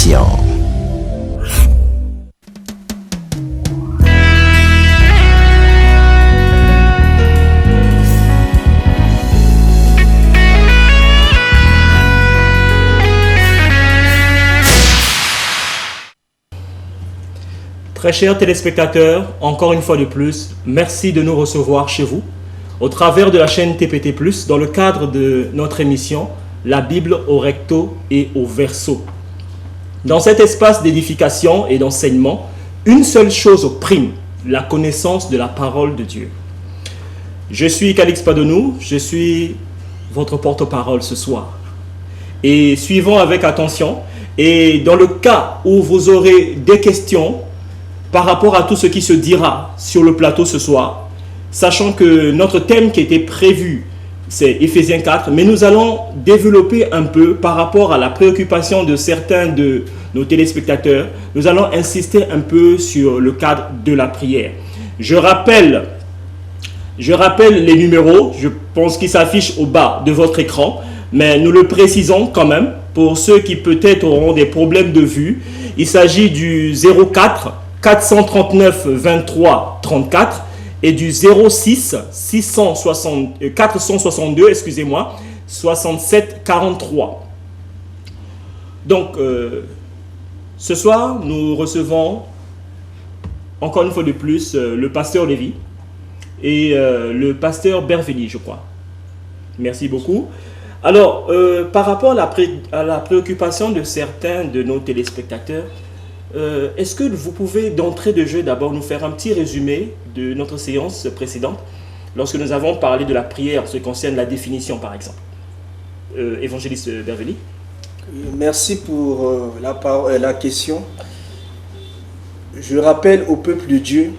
émission. Très chers téléspectateurs, encore une fois de plus, merci de nous recevoir chez vous, au travers de la chaîne TPT+, dans le cadre de notre émission « La Bible au recto et au verso ». Dans cet espace d'édification et d'enseignement, une seule chose prime, la connaissance de la parole de Dieu. Je suis Calix Padonou, je suis votre porte-parole ce soir. Et suivons avec attention, et dans le cas où vous aurez des questions, par rapport à tout ce qui se dira sur le plateau ce soir, sachant que notre thème qui était prévu, c'est Éphésiens 4, mais nous allons développer un peu par rapport à la préoccupation de certains de nos téléspectateurs. Nous allons insister un peu sur le cadre de la prière. Je rappelle les numéros, je pense qu'ils s'affichent au bas de votre écran, mais nous le précisons quand même pour ceux qui peut-être auront des problèmes de vue. Il s'agit du 04 439 23 34 et du 06 462 67 43. Donc ce soir nous recevons encore une fois de plus le pasteur Lévy et le pasteur Berveli, je crois. Merci beaucoup. Alors par rapport à la préoccupation de certains de nos téléspectateurs, est-ce que vous pouvez d'entrée de jeu d'abord nous faire un petit résumé de notre séance précédente lorsque nous avons parlé de la prière, ce qui concerne la définition par exemple. Évangéliste Berveli. Merci pour la question. Je rappelle au peuple de Dieu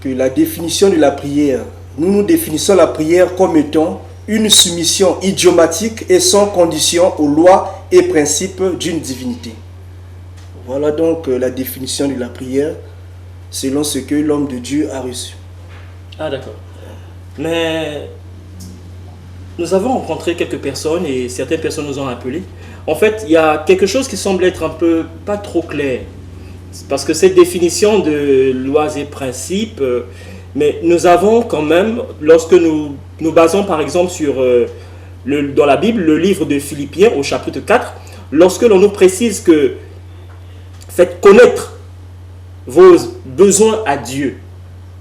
que la définition de la prière, nous définissons la prière comme étant une soumission idiomatique et sans condition aux lois et principes d'une divinité. Voilà donc la définition de la prière selon ce que l'homme de Dieu a reçu. Ah d'accord. Mais nous avons rencontré quelques personnes et certaines personnes nous ont appelés. En fait, il y a quelque chose qui semble être un peu pas trop clair. Parce que cette définition de lois et principes, mais nous avons quand même, lorsque nous nous basons par exemple sur, dans la Bible, le livre de Philippiens au chapitre 4, lorsque l'on nous précise que faites connaître vos besoins à Dieu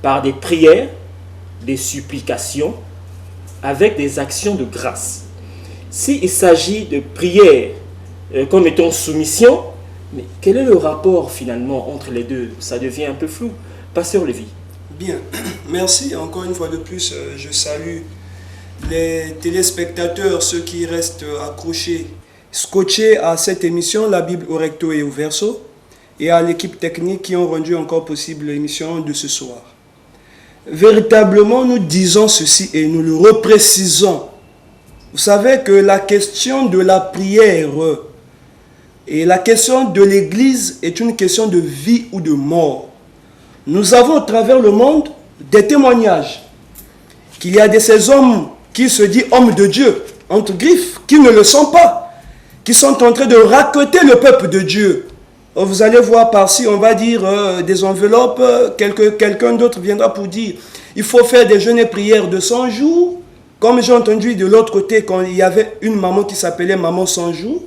par des prières, des supplications, avec des actions de grâce. S'il s'agit de prières comme étant soumission, mais quel est le rapport finalement entre les deux? Ça devient un peu flou. Pasteur Lévy. Bien, merci. Encore une fois de plus, je salue les téléspectateurs, ceux qui restent accrochés, scotchés à cette émission, la Bible au recto et au verso, et à l'équipe technique qui ont rendu encore possible l'émission de ce soir. Véritablement, nous disons ceci et nous le reprécisons. Vous savez que la question de la prière et la question de l'Église est une question de vie ou de mort. Nous avons à travers le monde des témoignages qu'il y a de ces hommes qui se disent hommes de Dieu, entre griffes, qui ne le sont pas, qui sont en train de racketter le peuple de Dieu. Vous allez voir par-ci, on va dire des enveloppes, quelqu'un d'autre viendra pour dire il faut faire des jeûnes et prières de 100 jours. Comme j'ai entendu de l'autre côté, quand il y avait une maman qui s'appelait Maman 100 jours,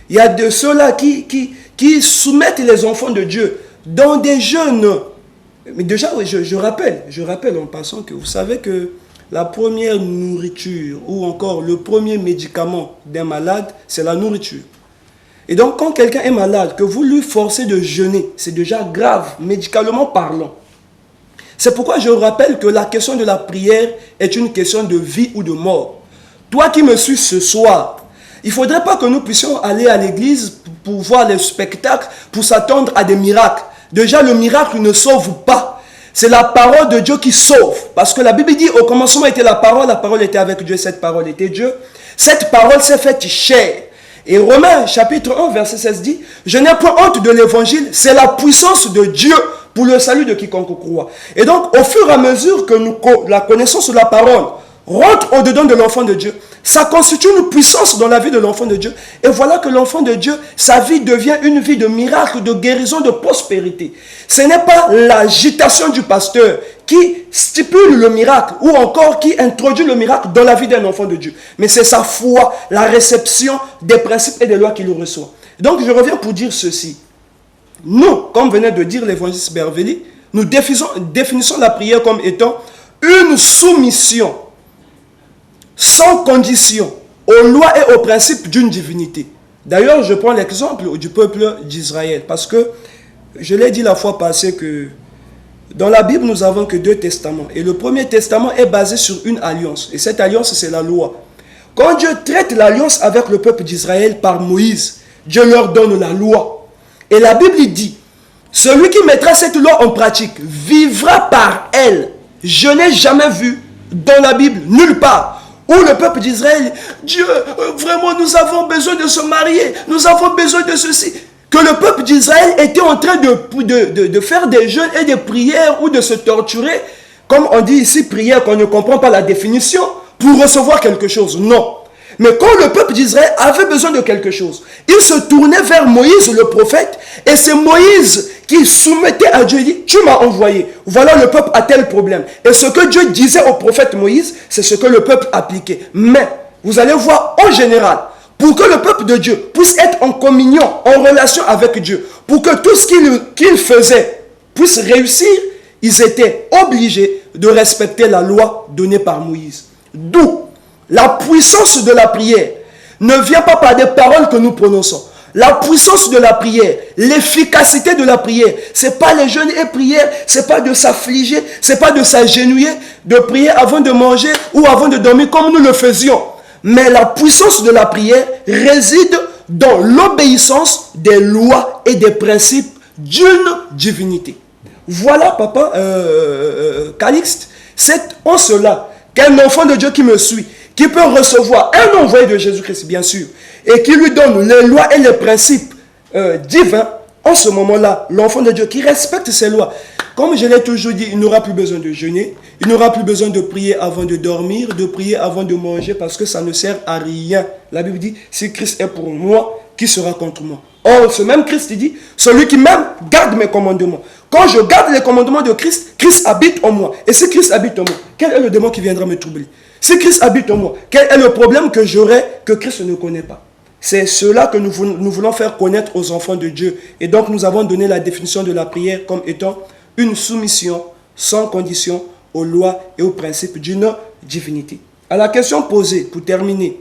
il y a de ceux-là qui soumettent les enfants de Dieu dans des jeûnes. Mais déjà, oui, je rappelle en passant que vous savez que la première nourriture ou encore le premier médicament d'un malade, c'est la nourriture. Et donc, quand quelqu'un est malade, que vous lui forcez de jeûner, c'est déjà grave, médicalement parlant. C'est pourquoi je rappelle que la question de la prière est une question de vie ou de mort. Toi qui me suis ce soir, il ne faudrait pas que nous puissions aller à l'église pour voir les spectacles, pour s'attendre à des miracles. Déjà, le miracle ne sauve pas. C'est la parole de Dieu qui sauve. Parce que la Bible dit, au commencement était la parole était avec Dieu, cette parole était Dieu. Cette parole s'est faite chair. Et Romains chapitre 1 verset 16 dit, je n'ai point honte de l'évangile, c'est la puissance de Dieu pour le salut de quiconque croit. Et donc au fur et à mesure que la connaissance de la parole rentre au-dedans de l'enfant de Dieu. Ça constitue une puissance dans la vie de l'enfant de Dieu. Et voilà que l'enfant de Dieu, sa vie devient une vie de miracle, de guérison, de prospérité. Ce n'est pas l'agitation du pasteur qui stipule le miracle ou encore qui introduit le miracle dans la vie d'un enfant de Dieu. Mais c'est sa foi, la réception des principes et des lois qu'il reçoit. Donc je reviens pour dire ceci. Nous, comme venait de dire l'évangéliste Bervelli, nous définissons la prière comme étant une soumission sans condition aux lois et aux principes d'une divinité. D'ailleurs, je prends l'exemple du peuple d'Israël parce que je l'ai dit la fois passée que dans la Bible, nous n'avons que 2 testaments. Et le premier testament est basé sur une alliance. Et cette alliance, c'est la loi. Quand Dieu traite l'alliance avec le peuple d'Israël par Moïse, Dieu leur donne la loi. Et la Bible dit, celui qui mettra cette loi en pratique vivra par elle. Je n'ai jamais vu dans la Bible, nulle part, où le peuple d'Israël, Dieu, vraiment nous avons besoin de se marier, nous avons besoin de ceci. Que le peuple d'Israël était en train de faire des jeûnes et des prières ou de se torturer, comme on dit ici, prière qu'on ne comprend pas la définition, pour recevoir quelque chose. Non. Mais quand le peuple d'Israël avait besoin de quelque chose, il se tournait vers Moïse le prophète, et c'est Moïse qui soumettait à Dieu, il dit, tu m'as envoyé, voilà le peuple a tel problème. Et ce que Dieu disait au prophète Moïse, c'est ce que le peuple appliquait. Mais, vous allez voir, en général, pour que le peuple de Dieu puisse être en communion, en relation avec Dieu, pour que tout ce qu'il faisait puisse réussir, ils étaient obligés de respecter la loi donnée par Moïse. D'où la puissance de la prière ne vient pas par des paroles que nous prononçons. La puissance de la prière, l'efficacité de la prière, c'est pas les jeûnes et prières, c'est pas de s'affliger, c'est pas de s'agenouiller, de prier avant de manger ou avant de dormir comme nous le faisions. Mais la puissance de la prière réside dans l'obéissance des lois et des principes d'une divinité. Voilà, papa, Calixte, c'est en cela qu'un enfant de Dieu qui me suit, qui peut recevoir un envoyé de Jésus-Christ, bien sûr, et qui lui donne les lois et les principes divins, en ce moment-là, l'enfant de Dieu qui respecte ces lois, comme je l'ai toujours dit, il n'aura plus besoin de jeûner, il n'aura plus besoin de prier avant de dormir, de prier avant de manger, parce que ça ne sert à rien. La Bible dit, si Christ est pour moi, qui sera contre moi? Or, ce même Christ dit, celui qui m'aime garde mes commandements. Quand je garde les commandements de Christ, Christ habite en moi. Et si Christ habite en moi, quel est le démon qui viendra me troubler? Si Christ habite en moi, quel est le problème que j'aurai que Christ ne connaît pas? C'est cela que nous voulons faire connaître aux enfants de Dieu. Et donc nous avons donné la définition de la prière comme étant une soumission sans condition aux lois et aux principes d'une divinité. À la question posée, pour terminer,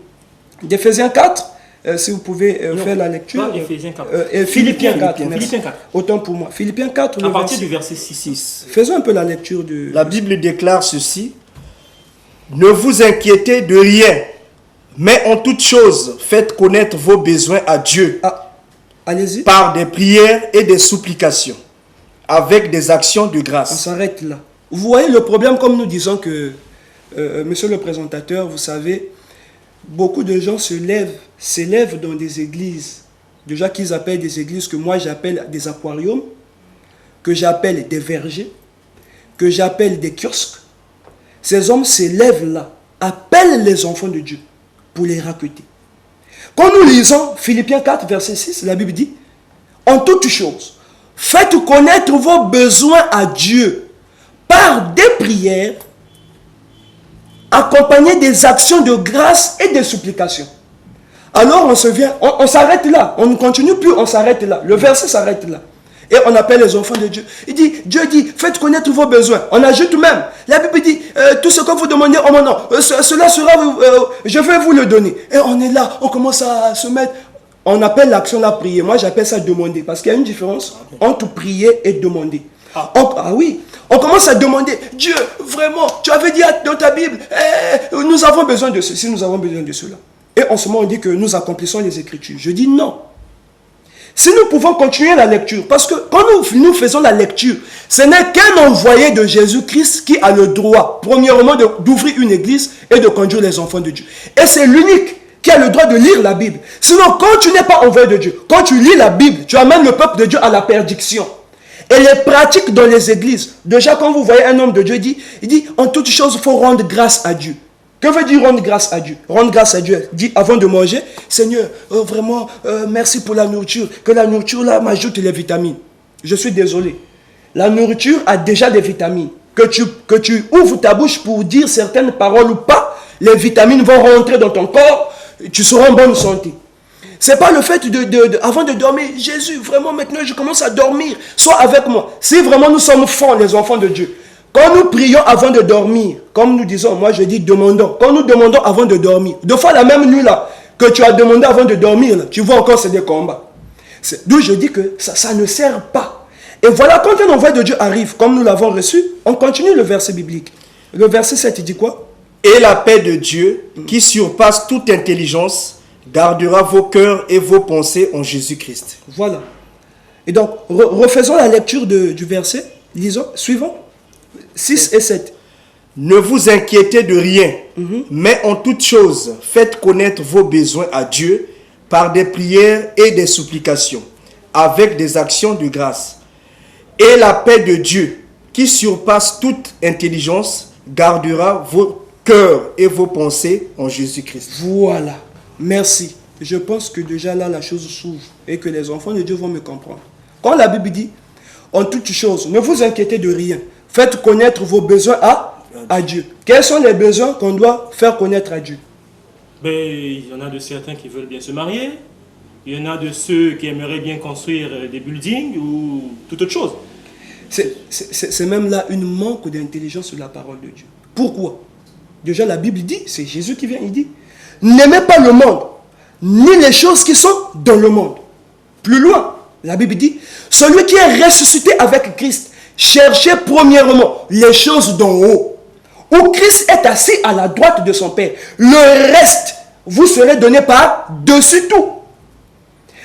d'Éphésiens 4, si vous pouvez faire la lecture. Éphésiens 4. Philippiens 4. Philippiens 4. Autant pour moi. Philippiens 4. À partir du verset 6. Faisons un peu la lecture de... La Bible déclare ceci. Ne vous inquiétez de rien, mais en toute chose, faites connaître vos besoins à Dieu. Allez-y. Par des prières et des supplications, avec des actions de grâce. On s'arrête là. Vous voyez le problème, comme nous disons que, monsieur le présentateur, vous savez, beaucoup de gens s'élèvent dans des églises, déjà qu'ils appellent des églises que moi j'appelle des aquariums, que j'appelle des vergers, que j'appelle des kiosques. Ces hommes s'élèvent là, appellent les enfants de Dieu pour les raqueter. Quand nous lisons Philippiens 4, verset 6, la Bible dit, en toutes choses, faites connaître vos besoins à Dieu par des prières, accompagnées des actions de grâce et des supplications. Alors on s'arrête là, on ne continue plus, on s'arrête là. Le verset s'arrête là. Et on appelle les enfants de Dieu. Dieu dit, faites connaître vos besoins. On ajoute même, la Bible dit, tout ce que vous demandez en mon nom, cela sera, je vais vous le donner. Et on est là, on commence à se mettre, on appelle l'action la prière. Moi j'appelle ça demander, parce qu'il y a une différence entre prier et demander. Oui, on commence à demander, Dieu, vraiment, tu avais dit dans ta Bible, nous avons besoin de ceci, nous avons besoin de cela. Et en ce moment on dit que nous accomplissons les Écritures. Je dis non. Si nous pouvons continuer la lecture, parce que quand nous faisons la lecture, ce n'est qu'un envoyé de Jésus-Christ qui a le droit, premièrement, d'ouvrir une église et de conduire les enfants de Dieu. Et c'est l'unique qui a le droit de lire la Bible. Sinon, quand tu n'es pas envoyé de Dieu, quand tu lis la Bible, tu amènes le peuple de Dieu à la perdition. Et les pratiques dans les églises, déjà quand vous voyez un homme de Dieu, il dit, en toute chose, il faut rendre grâce à Dieu. Que veut dire rendre grâce à Dieu? Rendre grâce à Dieu, dit avant de manger, Seigneur, vraiment, merci pour la nourriture, que la nourriture là m'ajoute les vitamines. Je suis désolé. La nourriture a déjà des vitamines. Que tu ouvres ta bouche pour dire certaines paroles ou pas, les vitamines vont rentrer dans ton corps, tu seras en bonne santé. C'est pas le fait avant de dormir, Jésus, vraiment maintenant je commence à dormir, sois avec moi. Si vraiment nous sommes forts, les enfants de Dieu, quand nous prions avant de dormir, comme nous disons, moi je dis demandons, quand nous demandons avant de dormir, deux fois la même nuit là, que tu as demandé avant de dormir, là, tu vois encore c'est des combats. D'où je dis que ça ne sert pas. Et voilà, quand un envoi de Dieu arrive, comme nous l'avons reçu, on continue le verset biblique. Le verset 7, il dit quoi? Et la paix de Dieu, qui surpasse toute intelligence, gardera vos cœurs et vos pensées en Jésus-Christ. Voilà. Et donc, refaisons la lecture du verset. Lisons, suivons. 6 et 7. Ne vous inquiétez de rien, mais en toute chose, faites connaître vos besoins à Dieu par des prières et des supplications, avec des actions de grâce. Et la paix de Dieu, qui surpasse toute intelligence, gardera vos cœurs et vos pensées en Jésus-Christ. Voilà. Merci. Je pense que déjà là, la chose s'ouvre et que les enfants de Dieu vont me comprendre. Quand la Bible dit, en toute chose, ne vous inquiétez de rien, faites connaître vos besoins à Dieu. Quels sont les besoins qu'on doit faire connaître à Dieu? Ben, il y en a de certains qui veulent bien se marier. Il y en a de ceux qui aimeraient bien construire des buildings ou toute autre chose. C'est même là une manque d'intelligence sur la parole de Dieu. Pourquoi? Déjà la Bible dit, c'est Jésus qui vient, il dit, n'aimez pas le monde, ni les choses qui sont dans le monde. Plus loin, la Bible dit, celui qui est ressuscité avec Christ, cherchez premièrement les choses d'en haut, où Christ est assis à la droite de son Père. Le reste vous serez donné par-dessus tout.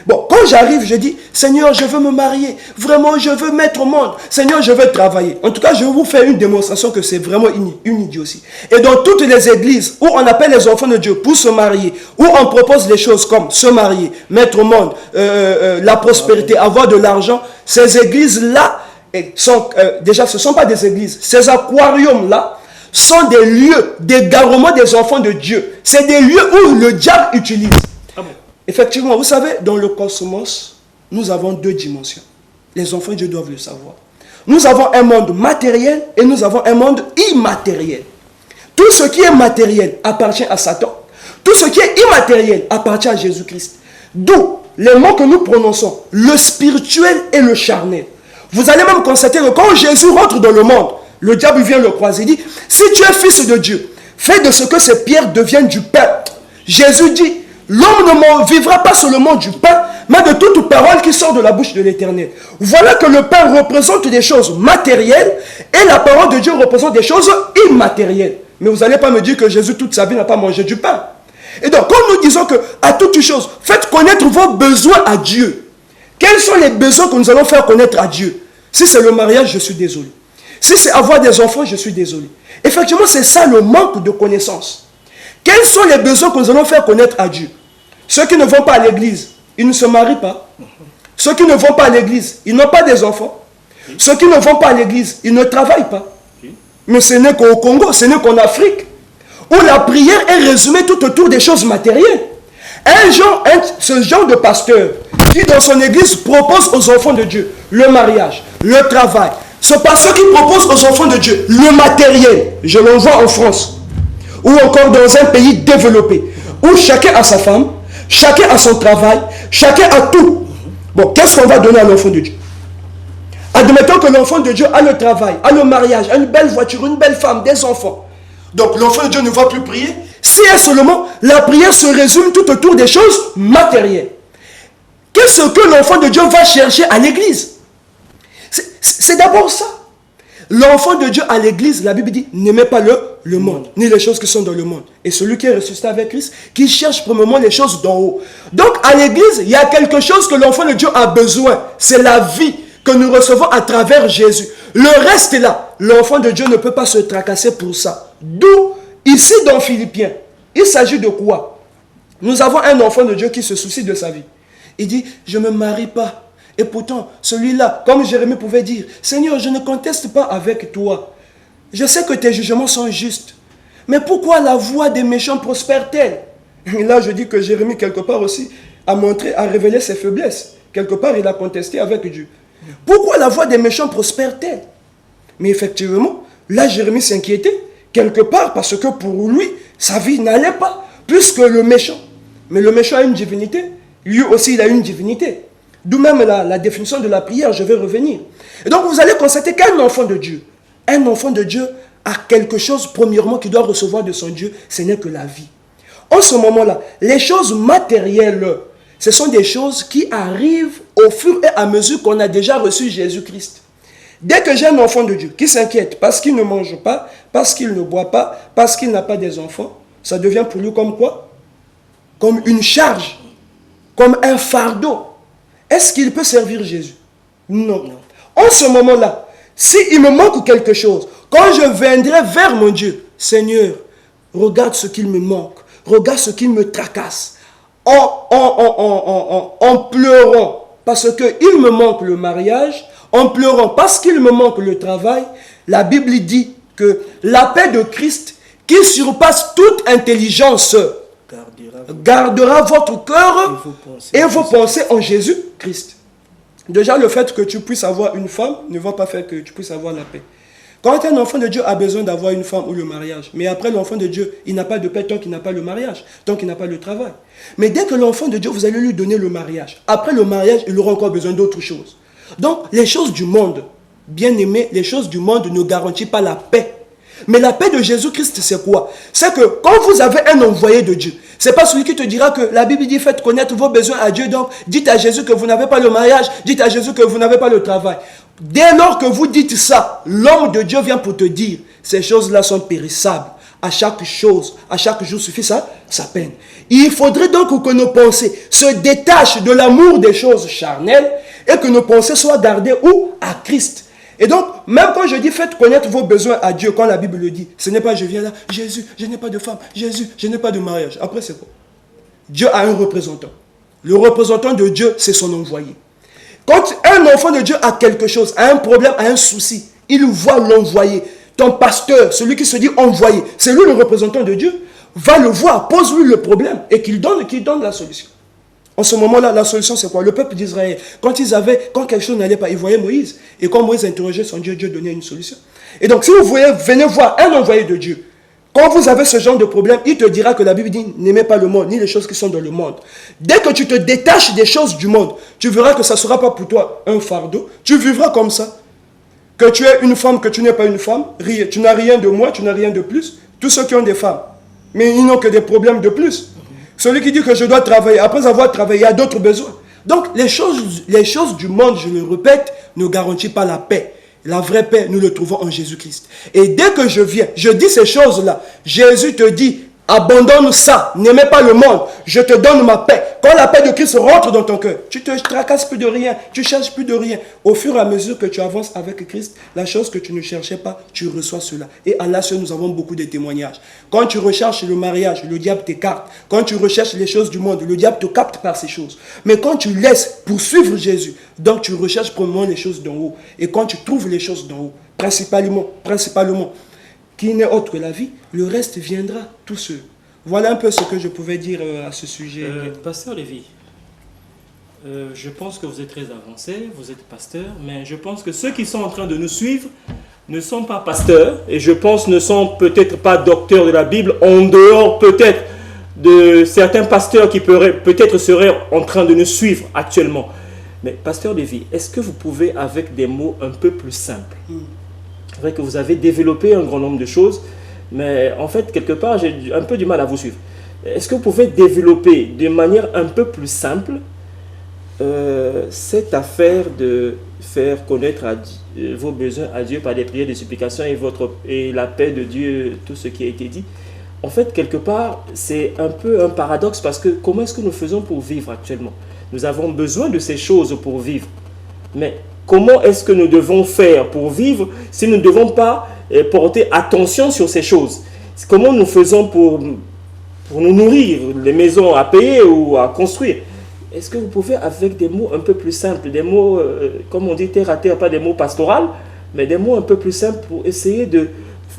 Bon, quand j'arrive, je dis, Seigneur, je veux me marier. Vraiment, je veux mettre au monde. Seigneur, je veux travailler. En tout cas, je vais vous faire une démonstration que c'est vraiment une idiotie. Et dans toutes les églises où on appelle les enfants de Dieu pour se marier, où on propose des choses comme se marier, mettre au monde, la prospérité, avoir de l'argent, ces églises-là, déjà, ce ne sont pas des églises. Ces aquariums-là sont des lieux d'égarement des enfants de Dieu. C'est des lieux où le diable utilise. Ah bon? Effectivement, vous savez, dans le cosmos, nous avons deux dimensions. Les enfants de Dieu doivent le savoir. Nous avons un monde matériel et nous avons un monde immatériel. Tout ce qui est matériel appartient à Satan. Tout ce qui est immatériel appartient à Jésus-Christ. D'où les mots que nous prononçons, le spirituel et le charnel. Vous allez même constater que quand Jésus rentre dans le monde, le diable vient le croiser. Il dit, si tu es fils de Dieu, fais de ce que ces pierres deviennent du pain. Jésus dit, l'homme ne vivra pas seulement du pain, mais de toute parole qui sort de la bouche de l'Éternel. Voilà que le pain représente des choses matérielles et la parole de Dieu représente des choses immatérielles. Mais vous n'allez pas me dire que Jésus toute sa vie n'a pas mangé du pain. Et donc, quand nous disons que à toute chose, faites connaître vos besoins à Dieu. Quels sont les besoins que nous allons faire connaître à Dieu? Si c'est le mariage, je suis désolé. Si c'est avoir des enfants, je suis désolé. Effectivement, c'est ça le manque de connaissance. Quels sont les besoins que nous allons faire connaître à Dieu? Ceux qui ne vont pas à l'église, ils ne se marient pas. Ceux qui ne vont pas à l'église, ils n'ont pas des enfants. Ceux qui ne vont pas à l'église, ils ne travaillent pas. Mais ce n'est qu'au Congo, ce n'est qu'en Afrique, où la prière est résumée tout autour des choses matérielles. Ce genre de pasteur qui dans son église propose aux enfants de Dieu le mariage, le travail. Ce pasteur qui propose aux enfants de Dieu le matériel, je l'envoie en France, ou encore dans un pays développé, où chacun a sa femme, chacun a son travail, chacun a tout. Bon, qu'est-ce qu'on va donner à l'enfant de Dieu? Admettons que l'enfant de Dieu a le travail, a le mariage, a une belle voiture, une belle femme, des enfants. Donc l'enfant de Dieu ne va plus prier. Si seulement la prière se résume tout autour des choses matérielles. Qu'est-ce que l'enfant de Dieu va chercher à l'église? C'est d'abord ça. L'enfant de Dieu à l'église, la Bible dit, n'aimez pas le monde, ni les choses qui sont dans le monde. Et celui qui est ressuscité avec Christ, qui cherche premièrement les choses d'en haut. Donc à l'église, il y a quelque chose que l'enfant de Dieu a besoin. C'est la vie que nous recevons à travers Jésus. Le reste est là. L'enfant de Dieu ne peut pas se tracasser pour ça. D'où, ici dans Philippiens, il s'agit de quoi? Nous avons un enfant de Dieu qui se soucie de sa vie. Il dit, je ne me marie pas. Et pourtant, celui-là, comme Jérémie pouvait dire, Seigneur, je ne conteste pas avec toi. Je sais que tes jugements sont justes. Mais pourquoi la voix des méchants prospère-t-elle? Et là, je dis que Jérémie, quelque part aussi, a montré, a révélé ses faiblesses. Quelque part, il a contesté avec Dieu. Pourquoi la voix des méchants prospère-t-elle? Mais effectivement, là, Jérémie s'inquiétait, quelque part, parce que pour lui, sa vie n'allait pas, plus que le méchant. Mais le méchant a une divinité, lui aussi, il a une divinité. D'où même la définition de la prière, je vais revenir. Et donc, vous allez constater qu'un enfant de Dieu a quelque chose, premièrement, qu'il doit recevoir de son Dieu, ce n'est que la vie. En ce moment-là, les choses matérielles, ce sont des choses qui arrivent au fur et à mesure qu'on a déjà reçu Jésus-Christ. Dès que j'ai un enfant de Dieu qui s'inquiète parce qu'il ne mange pas, parce qu'il ne boit pas, parce qu'il n'a pas des enfants, ça devient pour lui comme quoi? Comme une charge, comme un fardeau. Est-ce qu'il peut servir Jésus? Non. En ce moment-là, s'il me manque quelque chose, quand je viendrai vers mon Dieu, Seigneur, regarde ce qu'il me manque, regarde ce qu'il me tracasse, en pleurant parce qu'il me manque le mariage, en pleurant parce qu'il me manque le travail, la Bible dit que la paix de Christ, qui surpasse toute intelligence, gardera votre cœur et vos pensées en Jésus-Christ. Déjà, le fait que tu puisses avoir une femme ne va pas faire que tu puisses avoir la paix. Quand un enfant de Dieu a besoin d'avoir une femme ou le mariage, mais après l'enfant de Dieu, il n'a pas de paix tant qu'il n'a pas le mariage, tant qu'il n'a pas le travail. Mais dès que l'enfant de Dieu, vous allez lui donner le mariage. Après le mariage, il aura encore besoin d'autre chose. Donc, les choses du monde, bien aimés, les choses du monde ne garantissent pas la paix. Mais la paix de Jésus-Christ, c'est quoi? C'est que quand vous avez un envoyé de Dieu, c'est pas celui qui te dira que la Bible dit faites connaître vos besoins à Dieu. Donc, dites à Jésus que vous n'avez pas le mariage, dites à Jésus que vous n'avez pas le travail. Dès lors que vous dites ça, l'homme de Dieu vient pour te dire, ces choses-là sont périssables. À chaque chose, à chaque jour suffit sa peine. Il faudrait donc que nos pensées se détachent de l'amour des choses charnelles et que nos pensées soient gardées où? À Christ. Et donc, même quand je dis faites connaître vos besoins à Dieu, quand la Bible le dit, ce n'est pas je viens là, Jésus, je n'ai pas de femme, Jésus, je n'ai pas de mariage. Après, c'est quoi? Dieu a un représentant. Le représentant de Dieu, c'est son envoyé. Quand un enfant de Dieu a quelque chose, a un problème, a un souci, il voit l'envoyé. Ton pasteur, celui qui se dit envoyé, c'est lui le représentant de Dieu, va le voir, pose-lui le problème et qu'il donne la solution. En ce moment-là, la solution c'est quoi? Le peuple d'Israël, quand quelque chose n'allait pas, ils voyaient Moïse. Et quand Moïse interrogeait son Dieu, Dieu donnait une solution. Et donc, si vous venez voir un envoyé de Dieu, quand vous avez ce genre de problème, il te dira que la Bible dit n'aimez pas le monde, ni les choses qui sont dans le monde. Dès que tu te détaches des choses du monde, tu verras que ça ne sera pas pour toi un fardeau. Tu vivras comme ça. Que tu es une femme, que tu n'es pas une femme, tu n'as rien de moins, tu n'as rien de plus. Tous ceux qui ont des femmes, mais ils n'ont que des problèmes de plus. Celui qui dit que je dois travailler, après avoir travaillé, il y a d'autres besoins. Donc, les choses du monde, je le répète, ne garantissent pas la paix. La vraie paix, nous le trouvons en Jésus-Christ. Et dès que je viens, je dis ces choses-là, Jésus te dit, abandonne ça, n'aimez pas le monde, je te donne ma paix. Quand la paix de Christ rentre dans ton cœur, tu te tracasses plus de rien, tu cherches plus de rien. Au fur et à mesure que tu avances avec Christ, la chose que tu ne cherchais pas, tu reçois cela. Et à la suite, nous avons beaucoup de témoignages. Quand tu recherches le mariage, le diable t'écarte. Quand tu recherches les choses du monde, le diable te capte par ces choses. Mais quand tu laisses poursuivre Jésus, donc tu recherches premièrement les choses d'en haut. Et quand tu trouves les choses d'en haut, principalement, qui n'est autre que la vie, le reste viendra tout seul. Voilà un peu ce que je pouvais dire à ce sujet. Pasteur Lévy, je pense que vous êtes très avancé, vous êtes pasteur, mais je pense que ceux qui sont en train de nous suivre ne sont pas pasteurs, et je pense ne sont peut-être pas docteurs de la Bible, en dehors peut-être de certains pasteurs qui peut-être seraient en train de nous suivre actuellement. Mais pasteur Lévy, est-ce que vous pouvez, avec des mots un peu plus simples, c'est vrai que vous avez développé un grand nombre de choses, mais en fait, quelque part, j'ai un peu du mal à vous suivre. Est-ce que vous pouvez développer de manière un peu plus simple cette affaire de faire connaître vos besoins à Dieu par des prières, des supplications et la paix de Dieu, tout ce qui a été dit? En fait, quelque part, c'est un peu un paradoxe parce que comment est-ce que nous faisons pour vivre actuellement? Nous avons besoin de ces choses pour vivre. Mais comment est-ce que nous devons faire pour vivre si nous ne devons pas porter attention sur ces choses? Comment nous faisons pour nous nourrir, les maisons à payer ou à construire? Est-ce que vous pouvez, avec des mots un peu plus simples, des mots, comme on dit terre à terre, pas des mots pastoraux, mais des mots un peu plus simples pour essayer de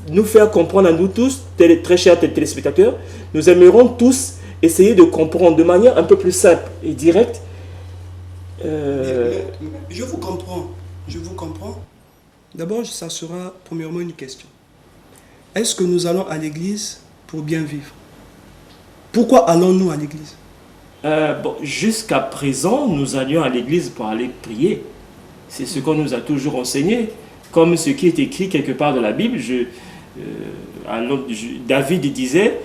nous faire comprendre à nous tous, très chers téléspectateurs. Nous aimerons tous essayer de comprendre de manière un peu plus simple et directe. Je vous comprends. Je vous comprends. D'abord, ça sera premièrement une question. Est-ce que nous allons à l'église pour bien vivre? Pourquoi allons-nous à l'église? Jusqu'à présent, nous allions à l'église pour aller prier. C'est ce qu'on nous a toujours enseigné. Comme ce qui est écrit quelque part dans la Bible, David disait,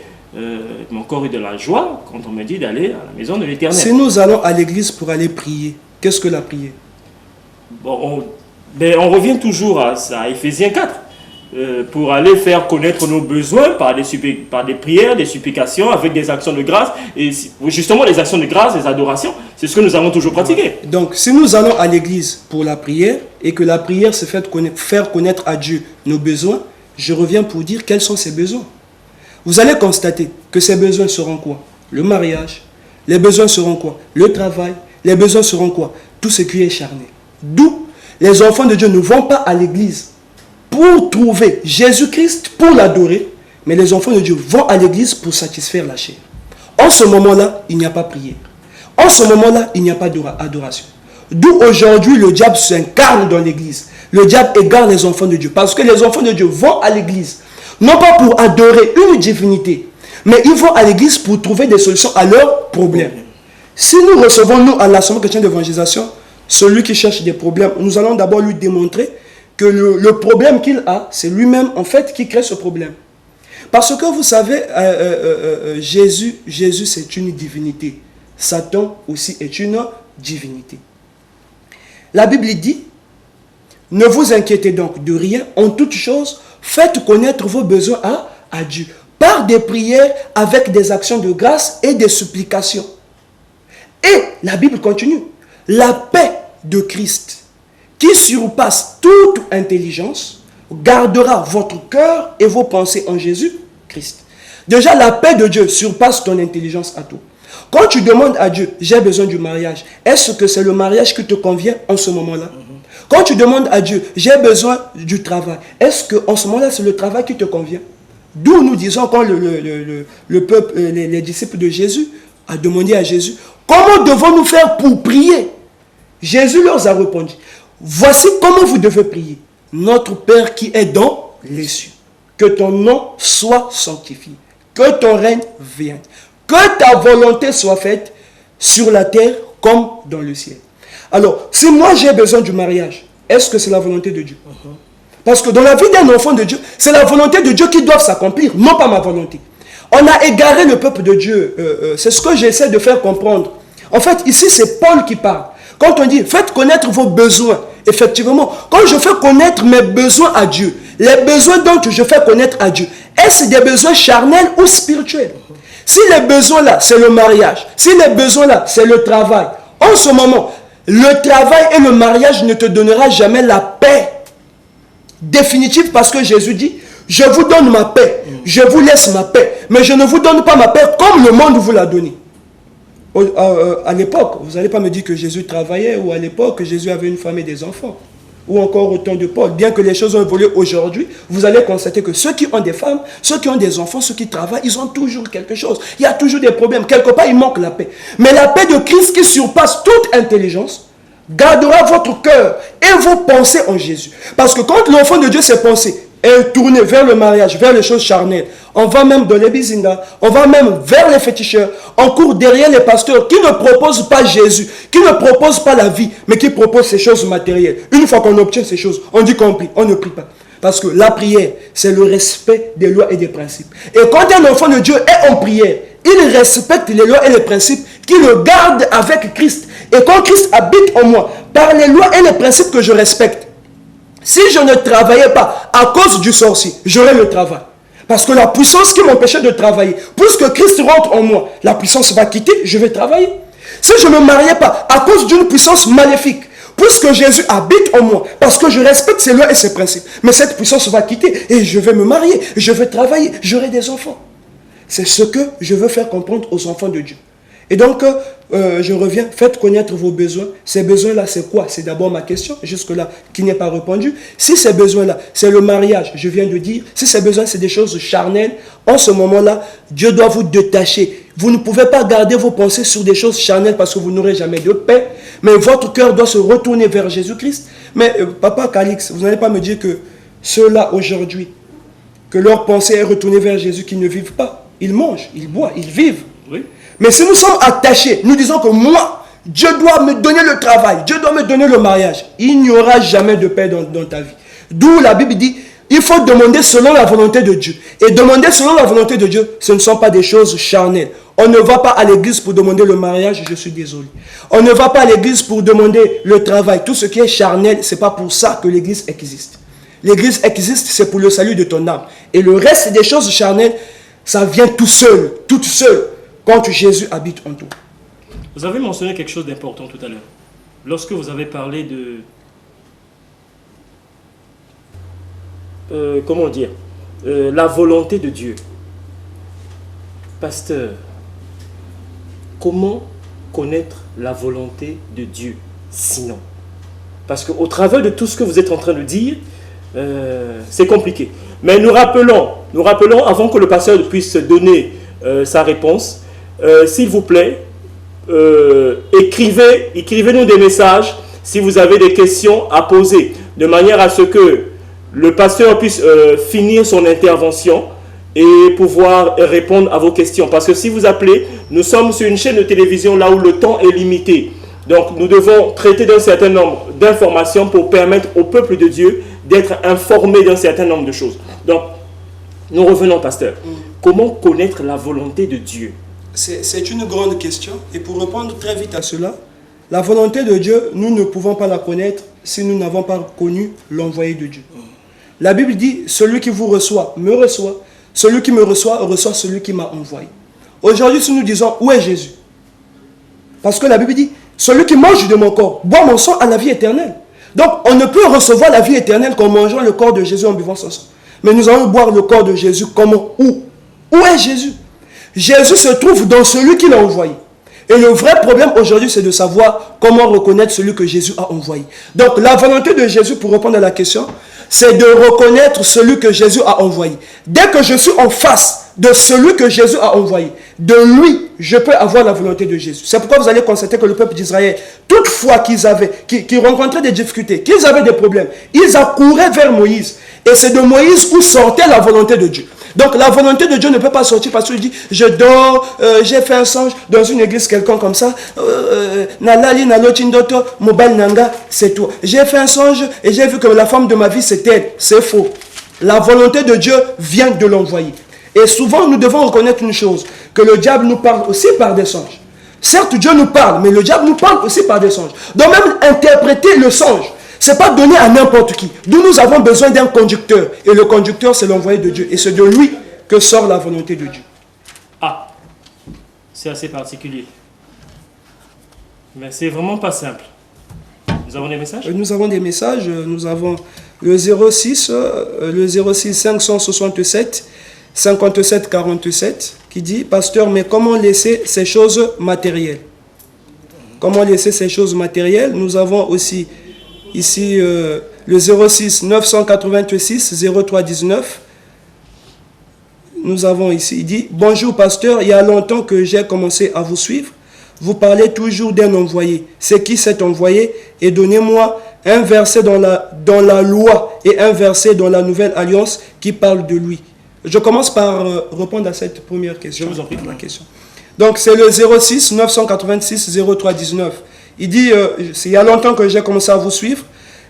mon corps est de la joie quand on me dit d'aller à la maison de l'Éternel. Si nous allons à l'église pour aller prier, qu'est-ce que la prière? On revient toujours à Éphésiens 4. Pour aller faire connaître nos besoins par des prières, des supplications, avec des actions de grâce. Et justement, les actions de grâce, les adorations, c'est ce que nous avons toujours pratiqué. Donc, si nous allons à l'église pour la prière, et que la prière se fait faire connaître à Dieu nos besoins, je reviens pour dire quels sont ces besoins. Vous allez constater que ces besoins seront quoi? Le mariage. Les besoins seront quoi? Le travail. Les besoins seront quoi? Tout ce qui est charnel. D'où les enfants de Dieu ne vont pas à l'église pour trouver Jésus-Christ, pour l'adorer, mais les enfants de Dieu vont à l'église pour satisfaire la chair. En ce moment-là, il n'y a pas prière. En ce moment-là, il n'y a pas d'adoration. D'où aujourd'hui le diable s'incarne dans l'église. Le diable égare les enfants de Dieu. Parce que les enfants de Dieu vont à l'église, non pas pour adorer une divinité, mais ils vont à l'église pour trouver des solutions à leurs problèmes. Si nous recevons, nous, à l'Assemblée chrétienne d'évangélisation, celui qui cherche des problèmes, nous allons d'abord lui démontrer que le problème qu'il a, c'est lui-même en fait qui crée ce problème. Parce que vous savez, Jésus c'est une divinité. Satan aussi est une divinité. La Bible dit, ne vous inquiétez donc de rien, en toute chose, faites connaître vos besoins à Dieu, par des prières, avec des actions de grâce et des supplications. Et la Bible continue, la paix de Christ, qui surpasse toute intelligence, gardera votre cœur et vos pensées en Jésus-Christ. Déjà, la paix de Dieu surpasse ton intelligence à toi. Quand tu demandes à Dieu, j'ai besoin du mariage, est-ce que c'est le mariage qui te convient en ce moment-là? Quand tu demandes à Dieu, j'ai besoin du travail, est-ce qu'en ce moment-là, c'est le travail qui te convient? D'où nous disons quand le peuple, les disciples de Jésus, a demandé à Jésus, comment devons-nous faire pour prier? Jésus leur a répondu, voici comment vous devez prier. Notre Père qui est dans les cieux, que ton nom soit sanctifié, que ton règne vienne, que ta volonté soit faite sur la terre comme dans le ciel. Alors, si moi j'ai besoin du mariage, est-ce que c'est la volonté de Dieu? Parce que dans la vie d'un enfant de Dieu, c'est la volonté de Dieu qui doit s'accomplir, non pas ma volonté. On a égaré le peuple de Dieu. C'est ce que j'essaie de faire comprendre. En fait, ici, c'est Paul qui parle. Quand on dit, faites connaître vos besoins, effectivement, quand je fais connaître mes besoins à Dieu, les besoins dont je fais connaître à Dieu, est-ce des besoins charnels ou spirituels? Si les besoins là, c'est le mariage, si les besoins là, c'est le travail, en ce moment, le travail et le mariage ne te donnera jamais la paix définitive, parce que Jésus dit, je vous donne ma paix, je vous laisse ma paix, mais je ne vous donne pas ma paix comme le monde vous l'a donné. À l'époque, vous n'allez pas me dire que Jésus travaillait, ou à l'époque, Jésus avait une femme et des enfants, ou encore au temps de Paul. Bien que les choses ont évolué aujourd'hui, vous allez constater que ceux qui ont des femmes, ceux qui ont des enfants, ceux qui travaillent, ils ont toujours quelque chose. Il y a toujours des problèmes. Quelque part, il manque la paix. Mais la paix de Christ qui surpasse toute intelligence, gardera votre cœur et vos pensées en Jésus. Parce que quand l'enfant de Dieu s'est pensé est tourné vers le mariage, vers les choses charnelles, on va même dans les bizingas, on va même vers les féticheurs, on court derrière les pasteurs qui ne proposent pas Jésus, qui ne proposent pas la vie, mais qui proposent ces choses matérielles. Une fois qu'on obtient ces choses, on dit qu'on prie, on ne prie pas. Parce que la prière, c'est le respect des lois et des principes. Et quand un enfant de Dieu est en prière, il respecte les lois et les principes qu'il le garde avec Christ. Et quand Christ habite en moi, par les lois et les principes que je respecte, si je ne travaillais pas à cause du sorcier, j'aurais le travail. Parce que la puissance qui m'empêchait de travailler, puisque Christ rentre en moi, la puissance va quitter, je vais travailler. Si je ne me mariais pas à cause d'une puissance maléfique, puisque Jésus habite en moi, parce que je respecte ses lois et ses principes, mais cette puissance va quitter et je vais me marier, je vais travailler, j'aurai des enfants. C'est ce que je veux faire comprendre aux enfants de Dieu. Et donc, je reviens, faites connaître vos besoins. Ces besoins-là, c'est quoi? C'est d'abord ma question, jusque-là, qui n'est pas répondue. Si ces besoins-là, c'est le mariage, je viens de dire, si ces besoins, c'est des choses charnelles, en ce moment-là, Dieu doit vous détacher. Vous ne pouvez pas garder vos pensées sur des choses charnelles parce que vous n'aurez jamais de paix, mais votre cœur doit se retourner vers Jésus-Christ. Mais Papa Calix, vous n'allez pas me dire que ceux-là, aujourd'hui, que leur pensée est retournée vers Jésus, qu'ils ne vivent pas. Ils mangent, ils boivent, ils vivent. Oui. Mais si nous sommes attachés, nous disons que moi, Dieu doit me donner le travail, Dieu doit me donner le mariage, il n'y aura jamais de paix dans ta vie. D'où la Bible dit, il faut demander selon la volonté de Dieu. Et demander selon la volonté de Dieu, ce ne sont pas des choses charnelles. On ne va pas à l'église pour demander le mariage, je suis désolé. On ne va pas à l'église pour demander le travail. Tout ce qui est charnel, ce n'est pas pour ça que l'église existe. L'église existe, c'est pour le salut de ton âme. Et le reste des choses charnelles, ça vient tout seul, toute seule, quand Jésus habite en toi. Vous avez mentionné quelque chose d'important tout à l'heure. Lorsque vous avez parlé de... comment dire, la volonté de Dieu. Pasteur, comment connaître la volonté de Dieu sinon? Parce qu'au travers de tout ce que vous êtes en train de dire, c'est compliqué. Mais nous rappelons, avant que le pasteur puisse donner sa réponse, s'il vous plaît, écrivez-nous des messages si vous avez des questions à poser, de manière à ce que le pasteur puisse finir son intervention et pouvoir répondre à vos questions. Parce que si vous appelez, nous sommes sur une chaîne de télévision là où le temps est limité. Donc nous devons traiter d'un certain nombre d'informations pour permettre au peuple de Dieu d'être informé d'un certain nombre de choses. Donc, nous revenons, pasteur. Comment connaître la volonté de Dieu? C'est une grande question. Et pour répondre très vite à cela, la volonté de Dieu, nous ne pouvons pas la connaître si nous n'avons pas connu l'envoyé de Dieu. La Bible dit, celui qui vous reçoit, me reçoit. Celui qui me reçoit, reçoit celui qui m'a envoyé. Aujourd'hui, si nous disons, où est Jésus? Parce que la Bible dit, celui qui mange de mon corps, boit mon sang, a la vie éternelle. Donc, on ne peut recevoir la vie éternelle qu'en mangeant le corps de Jésus, en buvant son sang. Mais nous allons boire le corps de Jésus comment? Où? Où est Jésus? Jésus se trouve dans celui qui l'a envoyé. Et le vrai problème aujourd'hui, c'est de savoir comment reconnaître celui que Jésus a envoyé. Donc, la volonté de Jésus, pour répondre à la question, c'est de reconnaître celui que Jésus a envoyé. Dès que je suis en face de celui que Jésus a envoyé, de lui, je peux avoir la volonté de Jésus. C'est pourquoi vous allez constater que le peuple d'Israël, toutefois qu'ils rencontraient des difficultés, qu'ils avaient des problèmes, ils accouraient vers Moïse. Et c'est de Moïse où sortait la volonté de Dieu. Donc la volonté de Dieu ne peut pas sortir parce qu'il dit, je dors, j'ai fait un songe dans une église quelconque comme ça, c'est tout. J'ai fait un songe et j'ai vu que la femme de ma vie c'est elle. C'est faux. La volonté de Dieu vient de l'envoyer. Et souvent nous devons reconnaître une chose, que le diable nous parle aussi par des songes. Certes Dieu nous parle, mais le diable nous parle aussi par des songes. Donc même interpréter le songe, ce n'est pas donné à n'importe qui. D'où nous avons besoin d'un conducteur. Et le conducteur, c'est l'envoyé de Dieu. Et c'est de lui que sort la volonté de Dieu. Ah, c'est assez particulier. Mais c'est vraiment pas simple. Nous avons des messages? Nous avons des messages. Nous avons le 06 567 57 47 qui dit, pasteur, mais comment laisser ces choses matérielles? Comment laisser ces choses matérielles? Nous avons aussi ici, le 06 986 03 19. Nous avons ici, il dit, bonjour pasteur, il y a longtemps que j'ai commencé à vous suivre. Vous parlez toujours d'un envoyé. C'est qui cet envoyé? Et donnez-moi un verset dans la loi et un verset dans la nouvelle alliance qui parle de lui. Je commence par répondre à cette première question. Je vous en prie. La question. Donc c'est le 06 986 03 19. Il dit, il y a longtemps que j'ai commencé à vous suivre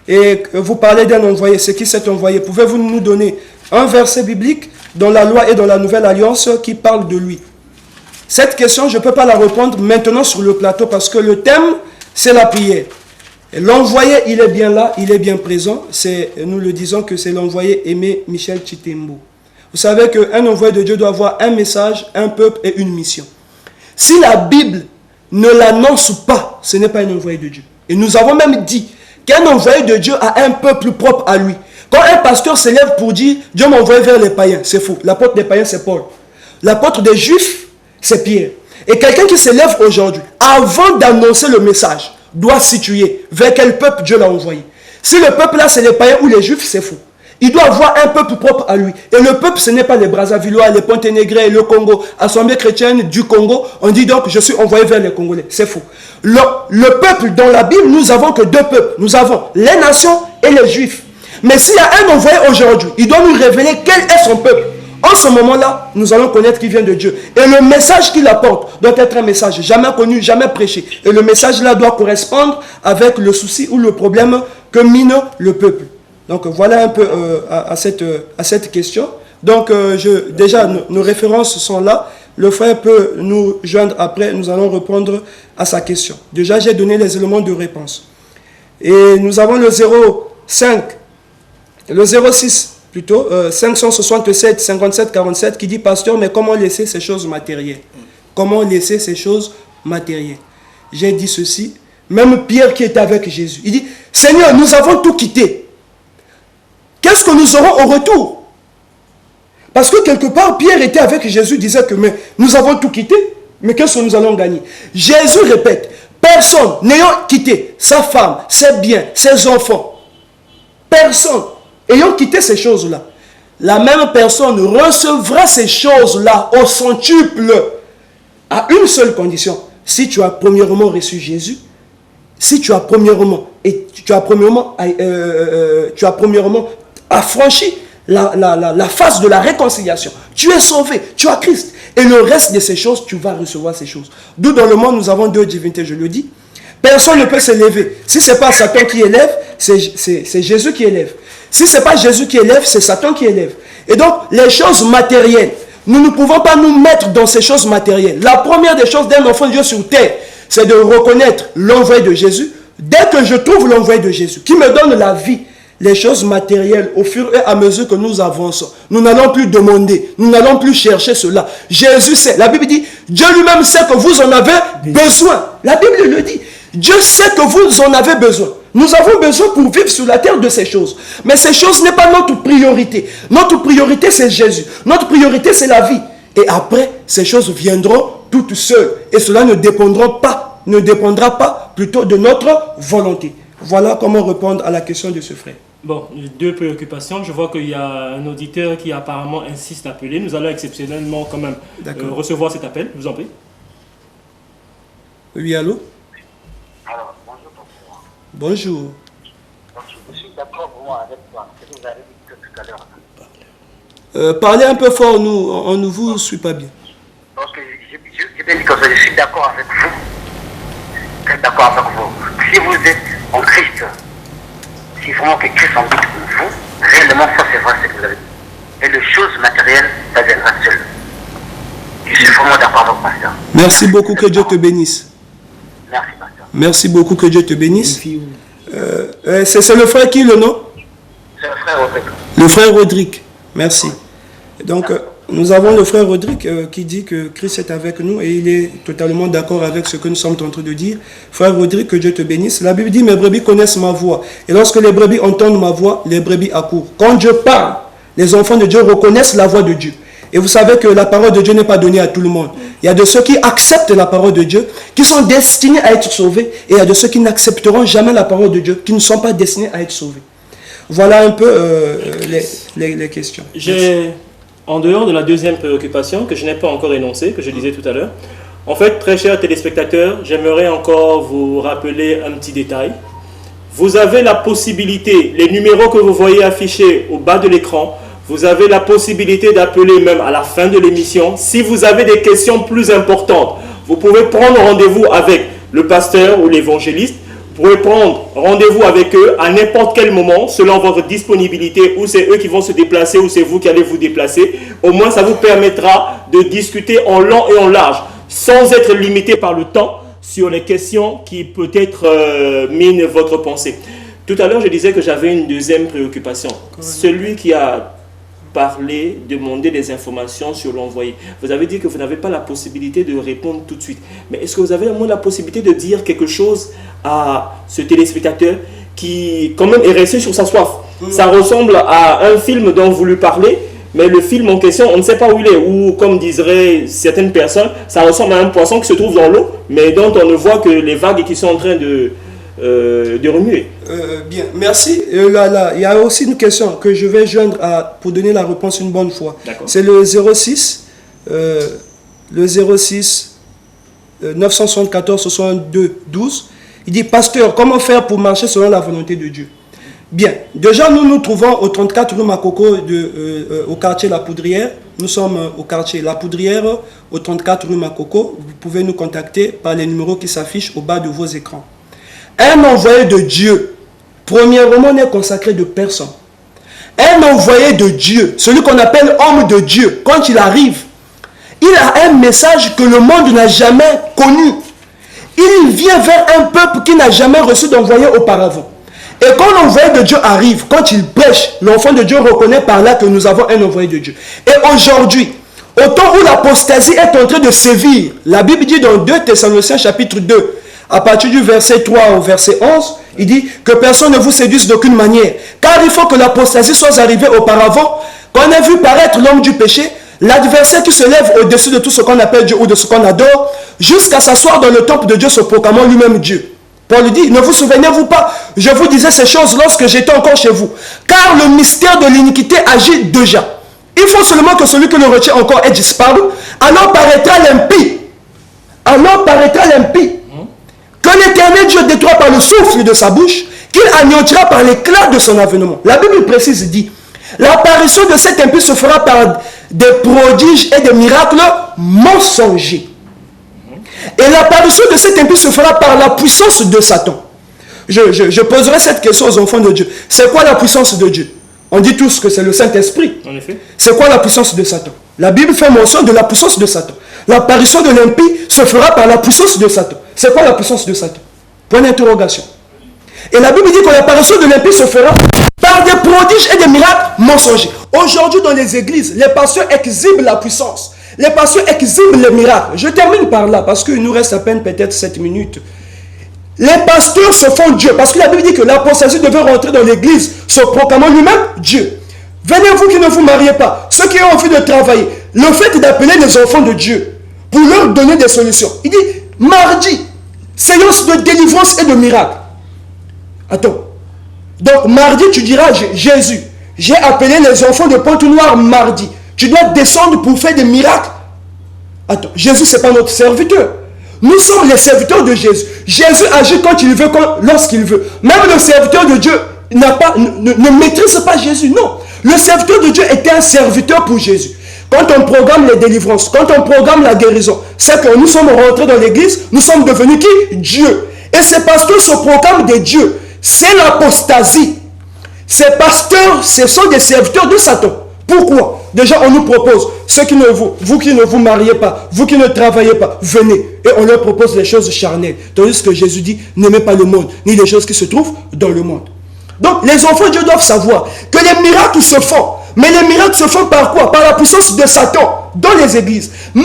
et vous parlez d'un envoyé. C'est qui cet envoyé? Pouvez-vous nous donner un verset biblique dans la loi et dans la nouvelle alliance qui parle de lui? Cette question, je ne peux pas la répondre maintenant sur le plateau parce que le thème, c'est la prière. L'envoyé, il est bien là, il est bien présent. Nous le disons que c'est l'envoyé Aimé Michel Chitembo. Vous savez qu'un envoyé de Dieu doit avoir un message, un peuple et une mission. Si la Bible ne l'annonce pas, ce n'est pas un envoyé de Dieu. Et nous avons même dit qu'un envoyé de Dieu a un peuple propre à lui. Quand un pasteur s'élève pour dire « Dieu m'a envoyé vers les païens », c'est faux. L'apôtre des païens, c'est Paul. L'apôtre des Juifs, c'est Pierre. Et quelqu'un qui s'élève aujourd'hui, avant d'annoncer le message, doit situer vers quel peuple Dieu l'a envoyé. Si le peuple là, c'est les païens ou les juifs, c'est faux. Il doit avoir un peuple propre à lui. Et le peuple, ce n'est pas les Brazzavillois, les Ponténégrés, le Congo. Assemblée chrétienne du Congo, on dit donc, je suis envoyé vers les Congolais. C'est faux. Le peuple, dans la Bible, nous avons que deux peuples. Nous avons les nations et les juifs. Mais s'il y a un envoyé aujourd'hui, il doit nous révéler quel est son peuple. En ce moment-là, nous allons connaître qu'il vient de Dieu. Et le message qu'il apporte doit être un message jamais connu, jamais prêché. Et le message-là doit correspondre avec le souci ou le problème que mine le peuple. Donc voilà un peu à cette question. Donc déjà, nos références sont là. Le frère peut nous joindre après, nous allons répondre à sa question. Déjà, j'ai donné les éléments de réponse. Et nous avons le 06 plutôt, 567, 57, 47 qui dit, pasteur, mais comment laisser ces choses matérielles? Comment laisser ces choses matérielles? J'ai dit ceci, même Pierre qui était avec Jésus, il dit, Seigneur, nous avons tout quitté. Qu'est-ce que nous aurons au retour? Parce que quelque part, Pierre était avec Jésus, disait que mais nous avons tout quitté, mais qu'est-ce que nous allons gagner? Jésus répète, personne n'ayant quitté sa femme, ses biens, ses enfants, personne ayant quitté ces choses-là, la même personne recevra ces choses-là au centuple à une seule condition. Si tu as premièrement reçu Jésus, si tu as premièrement affranchi la phase de la réconciliation, tu es sauvé, tu as Christ. Et le reste de ces choses, tu vas recevoir ces choses. D'où dans le monde, nous avons deux divinités, je le dis. Personne ne peut s'élever. Si ce n'est pas Satan qui élève, c'est Jésus qui élève. Si ce n'est pas Jésus qui élève, c'est Satan qui élève. Et donc, les choses matérielles, nous ne pouvons pas nous mettre dans ces choses matérielles. La première des choses d'un enfant de Dieu sur terre, c'est de reconnaître l'envoyé de Jésus. Dès que je trouve l'envoyé de Jésus, qui me donne la vie, les choses matérielles, au fur et à mesure que nous avançons, nous n'allons plus demander, nous n'allons plus chercher cela. Jésus sait, la Bible dit, Dieu lui-même sait que vous en avez besoin. La Bible le dit, Dieu sait que vous en avez besoin. Nous avons besoin pour vivre sur la terre de ces choses. Mais ces choses n'est pas notre priorité. Notre priorité, c'est Jésus. Notre priorité, c'est la vie. Et après, ces choses viendront toutes seules. Et cela ne dépendra pas plutôt de notre volonté. Voilà comment répondre à la question de ce frère. Bon, deux préoccupations. Je vois qu'il y a un auditeur qui apparemment insiste à appeler. Nous allons exceptionnellement quand même recevoir cet appel. Je vous en prie. Oui, allô? Alors, bonjour pour moi. Bonjour. Donc, je suis d'accord vraiment avec toi. Ce que vous avez dit tout à l'heure. Parlez un peu fort, on ne vous suit pas bien. Donc, je vais dire que je suis d'accord avec vous. Très d'accord avec vous. Si vous êtes en Christ, si vraiment que Christ habite en vous, réellement ça c'est vrai ce que vous avez dit. Et les choses matérielles, ça viendra seul. Je suis vraiment d'accord avec vous, pasteur. Merci beaucoup, que Dieu te bénisse. Merci, pasteur. Merci beaucoup, que Dieu te bénisse. C'est le frère qui, le nom? C'est le frère Rodrigue. Le frère Rodrigue, merci. Donc, nous avons le frère Rodrigue qui dit que Christ est avec nous et il est totalement d'accord avec ce que nous sommes en train de dire. Frère Rodrigue, que Dieu te bénisse. La Bible dit, mes brebis connaissent ma voix. Et lorsque les brebis entendent ma voix, les brebis accourent. Quand Dieu parle, les enfants de Dieu reconnaissent la voix de Dieu. Et vous savez que la parole de Dieu n'est pas donnée à tout le monde. Il y a de ceux qui acceptent la parole de Dieu, qui sont destinés à être sauvés. Et il y a de ceux qui n'accepteront jamais la parole de Dieu, qui ne sont pas destinés à être sauvés. Voilà un peu les questions. En dehors de la deuxième préoccupation que je n'ai pas encore énoncée, que je disais tout à l'heure, en fait, très chers téléspectateurs, j'aimerais encore vous rappeler un petit détail. Vous avez la possibilité, les numéros que vous voyez affichés au bas de l'écran, vous avez la possibilité d'appeler même à la fin de l'émission. Si vous avez des questions plus importantes, vous pouvez prendre rendez-vous avec le pasteur ou l'évangéliste. Vous pouvez prendre rendez-vous avec eux à n'importe quel moment, selon votre disponibilité, ou c'est eux qui vont se déplacer, ou c'est vous qui allez vous déplacer. Au moins, ça vous permettra de discuter en long et en large, sans être limité par le temps, sur les questions qui peut-être minent votre pensée. Tout à l'heure, je disais que j'avais une deuxième préoccupation. Celui qui a parlé, demandé des informations sur l'envoyé. Vous avez dit que vous n'avez pas la possibilité de répondre tout de suite. Mais est-ce que vous avez au moins la possibilité de dire quelque chose à ce téléspectateur qui, quand même, est resté sur sa soif? Ça ressemble à un film dont vous lui parlez, mais le film en question, on ne sait pas où il est. Ou comme diraient certaines personnes, ça ressemble à un poisson qui se trouve dans l'eau, mais dont on ne voit que les vagues qui sont en train de remuer. Bien, merci. Là, il y a aussi une question que je vais joindre pour donner la réponse une bonne fois. C'est le 06 974 62 12. Il dit, pasteur, comment faire pour marcher selon la volonté de Dieu? Bien, déjà nous nous trouvons au 34 rue Makoko au quartier La Poudrière. Nous sommes au quartier La Poudrière, au 34 rue Makoko. Vous pouvez nous contacter par les numéros qui s'affichent au bas de vos écrans. Un envoyé de Dieu, premièrement, n'est consacré de personne. Un envoyé de Dieu, celui qu'on appelle homme de Dieu, quand il arrive, il a un message que le monde n'a jamais connu. Il vient vers un peuple qui n'a jamais reçu d'envoyé auparavant. Et quand l'envoyé de Dieu arrive, quand il prêche, l'enfant de Dieu reconnaît par là que nous avons un envoyé de Dieu. Et aujourd'hui, au temps où l'apostasie est en train de sévir, la Bible dit dans 2 Thessaloniciens chapitre 2, à partir du verset 3 au verset 11, il dit que personne ne vous séduise d'aucune manière. Car il faut que l'apostasie soit arrivée auparavant, qu'on ait vu paraître l'homme du péché, l'adversaire qui se lève au-dessus de tout ce qu'on appelle Dieu ou de ce qu'on adore, jusqu'à s'asseoir dans le temple de Dieu se proclamant lui-même Dieu. Paul dit, ne vous souvenez-vous pas, je vous disais ces choses lorsque j'étais encore chez vous. Car le mystère de l'iniquité agit déjà. Il faut seulement que celui qui le retient encore ait disparu. Alors paraîtra l'impie. Alors paraîtra l'impie. Que l'Éternel Dieu détruira par le souffle de sa bouche, qu'il anéantira par l'éclat de son avènement. La Bible précise dit, l'apparition de cet impie se fera par des prodiges et des miracles mensongers. Et l'apparition de cet impie se fera par la puissance de Satan. Je poserai cette question aux enfants de Dieu. C'est quoi la puissance de Dieu? On dit tous que c'est le Saint-Esprit. En effet. C'est quoi la puissance de Satan? La Bible fait mention de la puissance de Satan. L'apparition de l'impie se fera par la puissance de Satan. C'est quoi la puissance de Satan? Point d'interrogation. Et la Bible dit que l'apparition de l'impie se fera par des prodiges et des miracles mensongers. Aujourd'hui, dans les églises, les pasteurs exhibent la puissance. Les pasteurs exhibent les miracles. Je termine par là, parce qu'il nous reste à peine peut-être 7 minutes. Les pasteurs se font Dieu, parce que la Bible dit que l'apostasie devait rentrer dans l'église, se proclamant lui-même Dieu. Venez vous qui ne vous mariez pas, ceux qui ont envie de travailler, le fait d'appeler les enfants de Dieu, pour leur donner des solutions. Il dit, mardi, séance de délivrance et de miracles. Attends. Donc, mardi, tu diras, Jésus, j'ai appelé les enfants de Pointe-Noire mardi. Tu dois descendre pour faire des miracles. Attends, Jésus, ce n'est pas notre serviteur. Nous sommes les serviteurs de Jésus. Jésus agit quand il veut, lorsqu'il veut. Même le serviteur de Dieu ne maîtrise pas Jésus. Non. Le serviteur de Dieu était un serviteur pour Jésus. Quand on programme les délivrances, quand on programme la guérison, c'est que nous sommes rentrés dans l'église, nous sommes devenus qui? Dieu. Et ces pasteurs se proclament des dieux. C'est l'apostasie. Ces pasteurs, ce sont des serviteurs de Satan. Pourquoi? Déjà, on nous propose, vous qui ne vous mariez pas, vous qui ne travaillez pas, venez. Et on leur propose les choses charnelles. Tandis que Jésus dit, n'aimez pas le monde, ni les choses qui se trouvent dans le monde. Donc, les enfants de Dieu doivent savoir que les miracles se font. Mais les miracles se font par quoi? Par la puissance de Satan dans les églises. Mais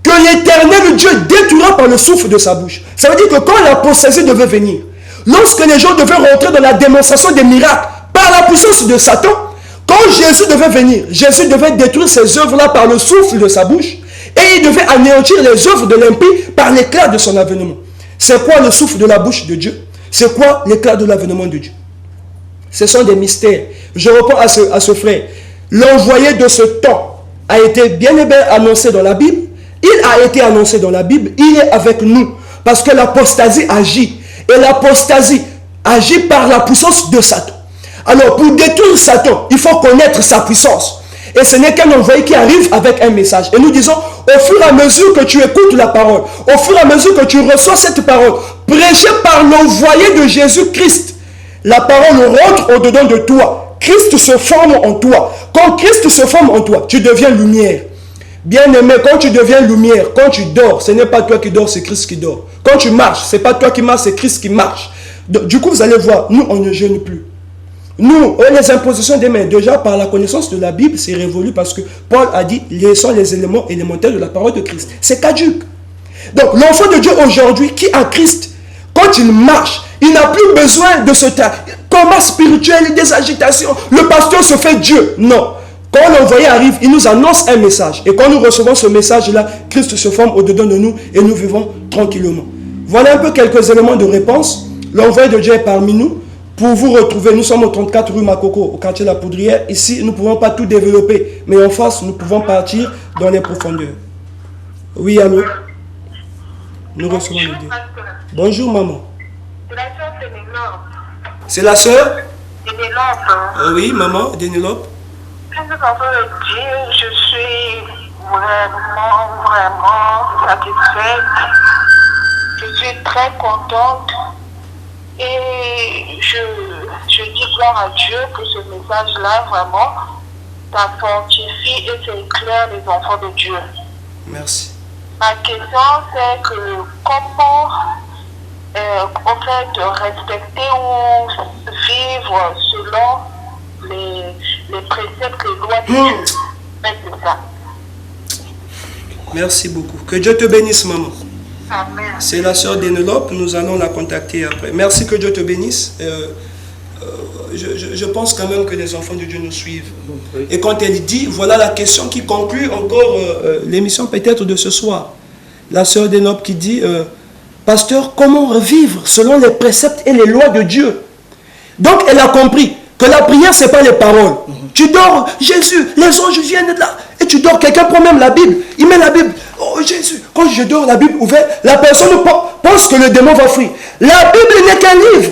que l'Éternel Dieu détruira par le souffle de sa bouche. Ça veut dire que quand l'apostasie devait venir, lorsque les gens devaient rentrer dans la démonstration des miracles par la puissance de Satan, quand Jésus devait venir, Jésus devait détruire ces œuvres-là par le souffle de sa bouche et il devait anéantir les œuvres de l'impie par l'éclat de son avènement. C'est quoi le souffle de la bouche de Dieu? C'est quoi l'éclat de l'avènement de Dieu? Ce sont des mystères. Je réponds à ce frère. L'envoyé de ce temps a été bien et bien annoncé dans la Bible. Il a été annoncé dans la Bible. Il est avec nous. Parce que l'apostasie agit. Et l'apostasie agit par la puissance de Satan. Alors, pour détruire Satan, il faut connaître sa puissance. Et ce n'est qu'un envoyé qui arrive avec un message. Et nous disons, au fur et à mesure que tu écoutes la parole, au fur et à mesure que tu reçois cette parole, prêchée par l'envoyé de Jésus-Christ, la parole rentre au-dedans de toi. Christ se forme en toi. Quand Christ se forme en toi, tu deviens lumière. Bien-aimé, quand tu deviens lumière, quand tu dors, ce n'est pas toi qui dors, c'est Christ qui dort. Quand tu marches, ce n'est pas toi qui marches, c'est Christ qui marche. Du coup, vous allez voir, nous, on ne jeûne plus. Nous, les impositions des mains, déjà par la connaissance de la Bible, c'est révolu parce que Paul a dit, laissons les éléments élémentaires de la parole de Christ. C'est caduc. Donc, l'enfant de Dieu aujourd'hui, qui a Christ, quand il marche, il n'a plus besoin de ce combat spirituel et des agitations. Le pasteur se fait Dieu. Non. Quand l'envoyé arrive, il nous annonce un message. Et quand nous recevons ce message-là, Christ se forme au-dedans de nous et nous vivons tranquillement. Voilà un peu quelques éléments de réponse. L'envoyé de Dieu est parmi nous. Pour vous retrouver, nous sommes au 34 rue Makoko, au quartier La Poudrière. Ici, nous ne pouvons pas tout développer, mais en face, nous pouvons partir dans les profondeurs. Oui, allô? Nous recevons l'idée. Bonjour, maman. C'est la sœur Dénélope. C'est la sœur? Dénélope. Oui, maman, Dénélope. Je veux dire, je suis vraiment satisfaite. Je suis très contente. Et je dis gloire à Dieu que ce message-là, vraiment, ça fortifie et ça éclaire les enfants de Dieu. Merci. Ma question, c'est que comment, en fait, respecter ou vivre selon les préceptes, les lois de Dieu. C'est ça. Merci beaucoup. Que Dieu te bénisse, maman. Amen. C'est la sœur d'Énélope, nous allons la contacter après. Merci, que Dieu te bénisse. Je pense quand même que les enfants de Dieu nous suivent. Et quand elle dit, voilà la question qui conclut encore l'émission peut-être de ce soir. La sœur d'Énélope qui dit, pasteur, comment revivre selon les préceptes et les lois de Dieu? Donc elle a compris que la prière, ce n'est pas les paroles. Tu dors, Jésus, les anges viennent de là. Et tu dors, quelqu'un prend même la Bible. Il met la Bible. Oh Jésus, quand je dors, la Bible ouverte, la personne pense que le démon va fuir. La Bible n'est qu'un livre.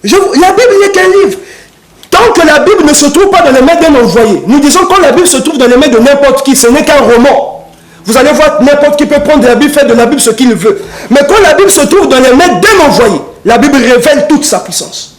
La Bible n'est qu'un livre. Tant que la Bible ne se trouve pas dans les mains d'un envoyé, nous disons quand la Bible se trouve dans les mains de n'importe qui, ce n'est qu'un roman. Vous allez voir, n'importe qui peut prendre de la Bible, faire de la Bible ce qu'il veut. Mais quand la Bible se trouve dans les mains d'un envoyé, la Bible révèle toute sa puissance.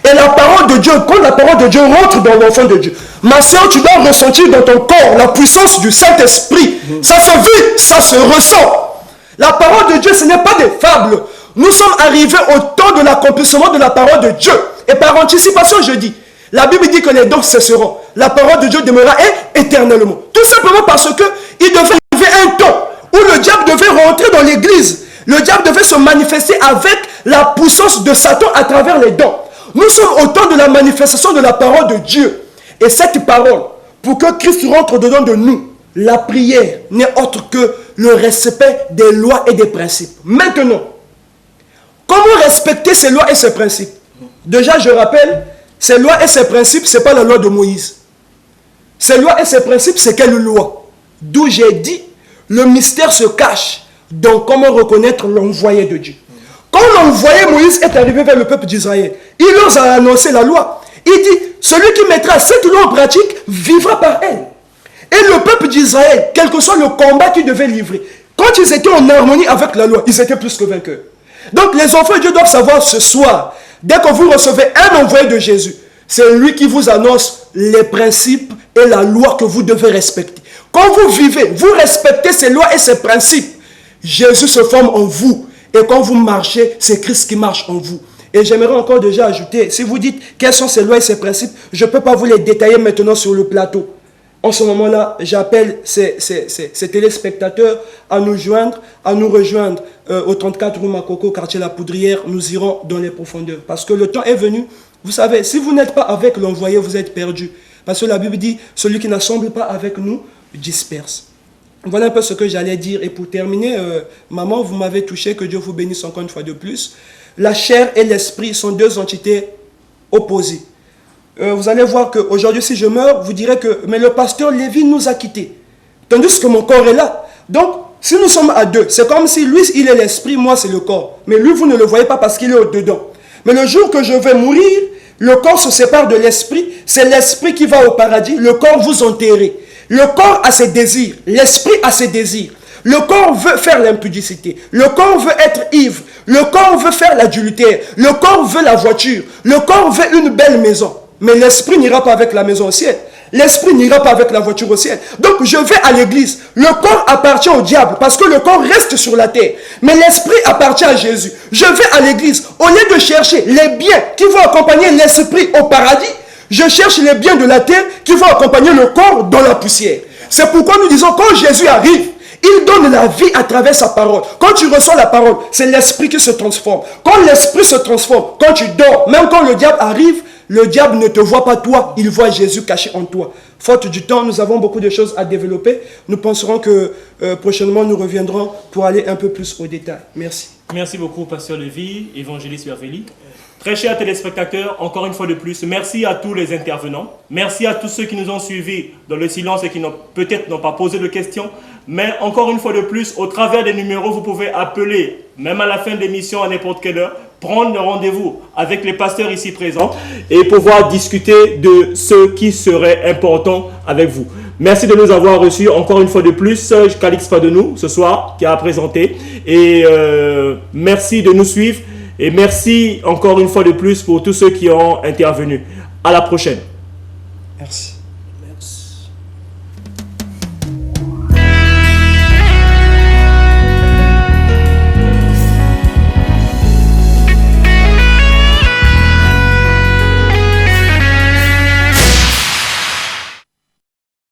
Et la parole de Dieu, quand la parole de Dieu rentre dans l'enfant de Dieu, ma soeur, tu dois ressentir dans ton corps la puissance du Saint-Esprit. Ça se vit, ça se ressent. La parole de Dieu, ce n'est pas des fables. Nous sommes arrivés au temps de l'accomplissement de la parole de Dieu. Et par anticipation, je dis, la Bible dit que les dons cesseront. La parole de Dieu demeurera éternellement. Tout simplement parce qu'il devait arriver un temps où le diable devait rentrer dans l'église. Le diable devait se manifester avec la puissance de Satan à travers les dons. Nous sommes au temps de la manifestation de la parole de Dieu. Et cette parole, pour que Christ rentre dedans de nous, la prière n'est autre que le respect des lois et des principes. Maintenant, comment respecter ces lois et ces principes? Déjà, je rappelle, ces lois et ces principes, ce n'est pas la loi de Moïse. Ces lois et ces principes, c'est quelle loi? D'où j'ai dit, le mystère se cache dans comment reconnaître l'envoyé de Dieu. Quand l'envoyé Moïse est arrivé vers le peuple d'Israël, il leur a annoncé la loi. Il dit, celui qui mettra cette loi en pratique vivra par elle. Et le peuple d'Israël, quel que soit le combat qu'ils devaient livrer, quand ils étaient en harmonie avec la loi, ils étaient plus que vainqueurs. Donc les enfants de Dieu doivent savoir ce soir, dès que vous recevez un envoyé de Jésus, c'est lui qui vous annonce les principes et la loi que vous devez respecter. Quand vous vivez, vous respectez ces lois et ces principes, Jésus se forme en vous. Et quand vous marchez, c'est Christ qui marche en vous. Et j'aimerais encore déjà ajouter, si vous dites quelles sont ces lois et ces principes, je ne peux pas vous les détailler maintenant sur le plateau. En ce moment-là, j'appelle ces téléspectateurs à nous joindre, à nous rejoindre au 34 rue Makoko, quartier La Poudrière. Nous irons dans les profondeurs. Parce que le temps est venu. Vous savez, si vous n'êtes pas avec l'envoyé, vous êtes perdu. Parce que la Bible dit, celui qui n'assemble pas avec nous, disperse. Voilà un peu ce que j'allais dire. Et pour terminer, maman, vous m'avez touché, que Dieu vous bénisse encore une fois de plus. La chair et l'esprit sont deux entités opposées. Vous allez voir qu'aujourd'hui, si je meurs, vous direz que mais le pasteur Lévi nous a quittés. Tandis que mon corps est là. Donc, si nous sommes à deux, c'est comme si lui, il est l'esprit, moi, c'est le corps. Mais lui, vous ne le voyez pas parce qu'il est au-dedans. Mais le jour que je vais mourir, le corps se sépare de l'esprit. C'est l'esprit qui va au paradis. Le corps vous enterrez. Le corps a ses désirs. L'esprit a ses désirs. Le corps veut faire l'impudicité. Le corps veut être ivre. Le corps veut faire l'adultère. Le corps veut la voiture. Le corps veut une belle maison. Mais l'esprit n'ira pas avec la maison au ciel. L'esprit n'ira pas avec la voiture au ciel. Donc je vais à l'église. Le corps appartient au diable parce que le corps reste sur la terre. Mais l'esprit appartient à Jésus. Je vais à l'église. Au lieu de chercher les biens qui vont accompagner l'esprit au paradis, je cherche les biens de la terre qui vont accompagner le corps dans la poussière. C'est pourquoi nous disons quand Jésus arrive, il donne la vie à travers sa parole. Quand tu reçois la parole, c'est l'esprit qui se transforme. Quand l'esprit se transforme, quand tu dors, même quand le diable arrive, Le diable ne te voit pas toi, il voit Jésus caché en toi. Faute du temps, nous avons beaucoup de choses à développer. Nous penserons que prochainement, nous reviendrons pour aller un peu plus au détail. Merci. Merci beaucoup, Pasteur Lévy, évangéliste Verveli. Très chers téléspectateurs, encore une fois de plus, merci à tous les intervenants. Merci à tous ceux qui nous ont suivis dans le silence et qui peut-être n'ont pas posé de questions. Mais encore une fois de plus, au travers des numéros, vous pouvez appeler, même à la fin de l'émission, à n'importe quelle heure, prendre rendez-vous avec les pasteurs ici présents et pouvoir discuter de ce qui serait important avec vous. Merci de nous avoir reçus encore une fois de plus. Calix Padenou, ce soir, qui a présenté. Et merci de nous suivre. Et merci encore une fois de plus pour tous ceux qui ont intervenu. À la prochaine. Merci.